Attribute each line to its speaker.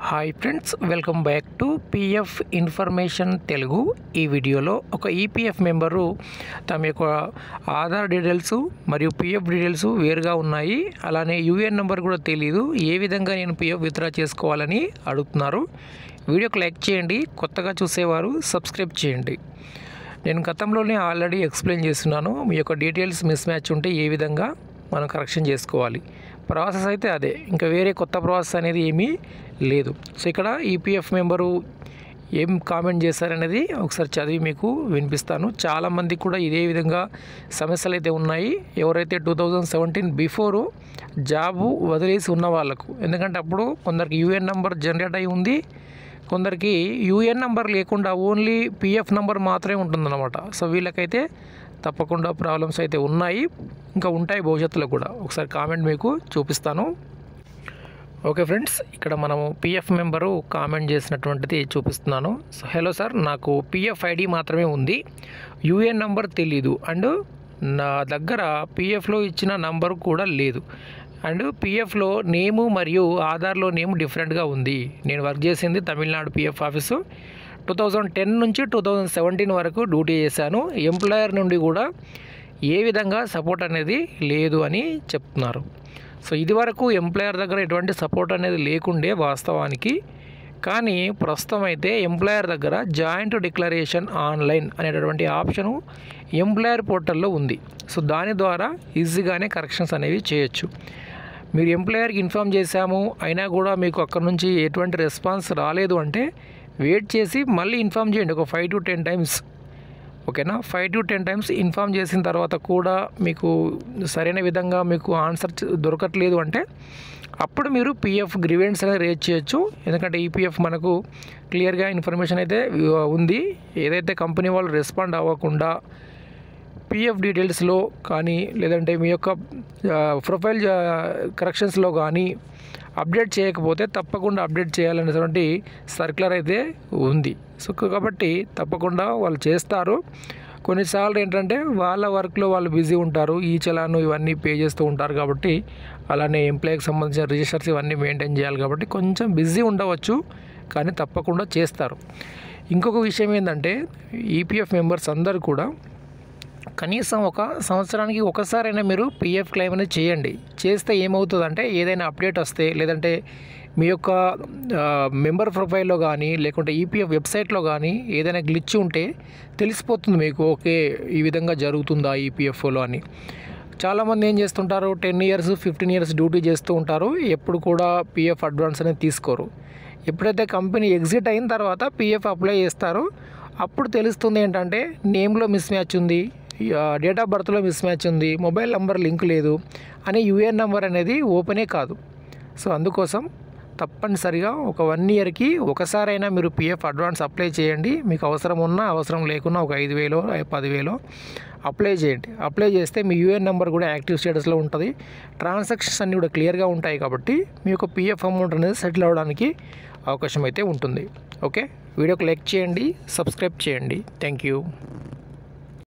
Speaker 1: Hi friends, welcome back to PF information Telugu. ఈ వీడియోలో ఒక ఈపీఎఫ్ మెంబరు తమ యొక్క ఆధార్ డీటెయిల్స్ మరియు పిఎఫ్ డీటెయిల్స్ వేరుగా ఉన్నాయి, అలానే యూఏఎన్ నెంబర్ కూడా తెలియదు. ఏ విధంగా నేను పిఎఫ్ విత్డ్రా చేసుకోవాలని అడుగుతున్నారు. వీడియోకి లైక్ చేయండి, కొత్తగా చూసేవారు సబ్స్క్రైబ్ చేయండి. నేను గతంలోనే ఆల్రెడీ ఎక్స్ప్లెయిన్ చేస్తున్నాను. మీ యొక్క డీటెయిల్స్ మిస్ మ్యాచ్ ఉంటే ఏ విధంగా మనం కరెక్షన్ చేసుకోవాలి. ప్రాసెస్ అయితే అదే, ఇంకా వేరే కొత్త ప్రాసెస్ అనేది ఏమీ లేదు. సో ఇక్కడ ఈపీఎఫ్ మెంబరు ఏం కామెంట్ చేశారనేది ఒకసారి చదివి మీకు వినిపిస్తాను. చాలామంది కూడా ఇదే విధంగా సమస్యలు అయితే ఉన్నాయి. ఎవరైతే 2017 బిఫోరు జాబు వదిలేసి ఉన్న వాళ్ళకు, ఎందుకంటే అప్పుడు కొందరికి యూఏఎన్ నెంబర్ జనరేట్ అయి ఉంది, కొందరికి యూఏఎన్ నెంబర్ లేకుండా ఓన్లీ పిఎఫ్ నెంబర్ మాత్రమే ఉంటుందన్నమాట. సో వీళ్ళకైతే తప్పకుండా ప్రాబ్లమ్స్ అయితే ఉన్నాయి, ఇంకా ఉంటాయి భవిష్యత్తులో కూడా. ఒకసారి కామెంట్ మీకు చూపిస్తాను. ఓకే ఫ్రెండ్స్, ఇక్కడ మనము పిఎఫ్ మెంబరు కామెంట్ చేసినటువంటిది చూపిస్తున్నాను. సో హలో సార్, నాకు పిఎఫ్ ఐడి మాత్రమే ఉంది, యూఏఎన్ నంబర్ తెలీదు, అండ్ నా దగ్గర పిఎఫ్లో ఇచ్చిన నంబరు కూడా లేదు, అండ్ పిఎఫ్లో నేము మరియు ఆధార్లో నేమ్ డిఫరెంట్గా ఉంది. నేను వర్క్ చేసింది తమిళనాడు పిఎఫ్ ఆఫీసు. 2010 నుంచి 2017 వరకు డ్యూటీ చేశాను. ఎంప్లాయర్ నుండి కూడా ఏ విధంగా సపోర్ట్ అనేది లేదు అని చెప్తున్నారు. సో ఇది వరకు ఎంప్లాయర్ దగ్గర ఎటువంటి సపోర్ట్ అనేది లేకుండే వాస్తవానికి, కానీ ప్రస్తుతం అయితే ఎంప్లాయర్ దగ్గర జాయింట్ డిక్లరేషన్ ఆన్లైన్ అనేటటువంటి ఆప్షను ఎంప్లాయర్ పోర్టల్లో ఉంది. సో దాని ద్వారా ఈజీగానే కరెక్షన్స్ అనేవి చేయొచ్చు. మీరు ఎంప్లాయర్కి ఇన్ఫామ్ చేశాము, అయినా కూడా మీకు అక్కడ నుంచి ఎటువంటి రెస్పాన్స్ రాలేదు అంటే వెయిట్ చేసి మళ్ళీ ఇన్ఫామ్ చేయండి, ఒక 5 to 10 టైమ్స్. ఓకేనా, 5 to 10 టైమ్స్ ఇన్ఫామ్ చేసిన తర్వాత కూడా మీకు సరైన విధంగా మీకు ఆన్సర్ దొరకట్లేదు అంటే అప్పుడు మీరు పిఎఫ్ గ్రీవెన్స్ అనేది రేజ్ చేయొచ్చు. ఎందుకంటే ఈపీఎఫ్ మనకు క్లియర్గా ఇన్ఫర్మేషన్ అయితే ఉంది. ఏదైతే కంపెనీ వాళ్ళు రెస్పాండ్ అవ్వకుండా పిఎఫ్ డీటెయిల్స్లో కానీ లేదంటే మీ యొక్క ప్రొఫైల్ కరెక్షన్స్లో కానీ అప్డేట్ చేయకపోతే తప్పకుండా అప్డేట్ చేయాలనేటువంటి సర్క్యులర్ అయితే ఉంది. సో కాబట్టి తప్పకుండా వాళ్ళు చేస్తారు. కొన్నిసార్లు ఏంటంటే వాళ్ళ వర్క్లో వాళ్ళు బిజీ ఉంటారు, ఈ చలాను ఇవన్నీ పే చేస్తూ ఉంటారు కాబట్టి, అలానే ఎంప్లాయ్కి సంబంధించిన రిజిస్టర్స్ ఇవన్నీ మెయింటైన్ చేయాలి కాబట్టి కొంచెం బిజీ ఉండవచ్చు, కానీ తప్పకుండా చేస్తారు. ఇంకొక విషయం ఏంటంటే ఈపీఎఫ్ మెంబర్స్ అందరూ కూడా కనీసం ఒక సంవత్సరానికి ఒకసారైనా మీరు పిఎఫ్ క్లెయిమ్ అనేది చేయండి. చేస్తే ఏమవుతుందంటే ఏదైనా అప్డేట్ వస్తే, లేదంటే మీ యొక్క మెంబర్ ప్రొఫైల్లో కానీ లేకుంటే ఈపీఎఫ్ వెబ్సైట్లో కానీ ఏదైనా గ్లిచ్ ఉంటే తెలిసిపోతుంది మీకు, ఓకే ఈ విధంగా జరుగుతుందా ఈపీఎఫ్ఓలో అని. చాలామంది ఏం చేస్తుంటారు, 10 years 15 years డ్యూటీ చేస్తూ ఉంటారు, ఎప్పుడు కూడా పిఎఫ్ అడ్వాన్స్ అనేది తీసుకోరు. ఎప్పుడైతే కంపెనీ ఎగ్జిట్ అయిన తర్వాత పిఎఫ్ అప్లై చేస్తారో అప్పుడు తెలుస్తుంది ఏంటంటే నేమ్లో మిస్ మ్యాచ్ ఉంది, డేట్ ఆఫ్ బర్త్లో మిస్ మ్యాచ్ ఉంది, మొబైల్ నెంబర్ లింక్ లేదు అని యూఏఎన్ నెంబర్ అనేది ఓపెనే కాదు. సో అందుకోసం తప్పనిసరిగా ఒక 1 yearకి ఒకసారైనా మీరు పిఎఫ్ అడ్వాన్స్ అప్లై చేయండి. మీకు అవసరం ఉన్నా అవసరం లేకున్నా ఒక 5,000 10,000 అప్లై చేయండి. అప్లై చేస్తే మీ యూఏఎన్ నెంబర్ కూడా యాక్టివ్ స్టేటస్లో ఉంటుంది, ట్రాన్సాక్షన్స్ అన్నీ కూడా క్లియర్గా ఉంటాయి కాబట్టి మీ యొక్క పిఎఫ్ అమౌంట్ అనేది సెటిల్ అవ్వడానికి అవకాశం అయితే ఉంటుంది. ఓకే, వీడియోకి లైక్ చేయండి, సబ్స్క్రైబ్ చేయండి. Thank you.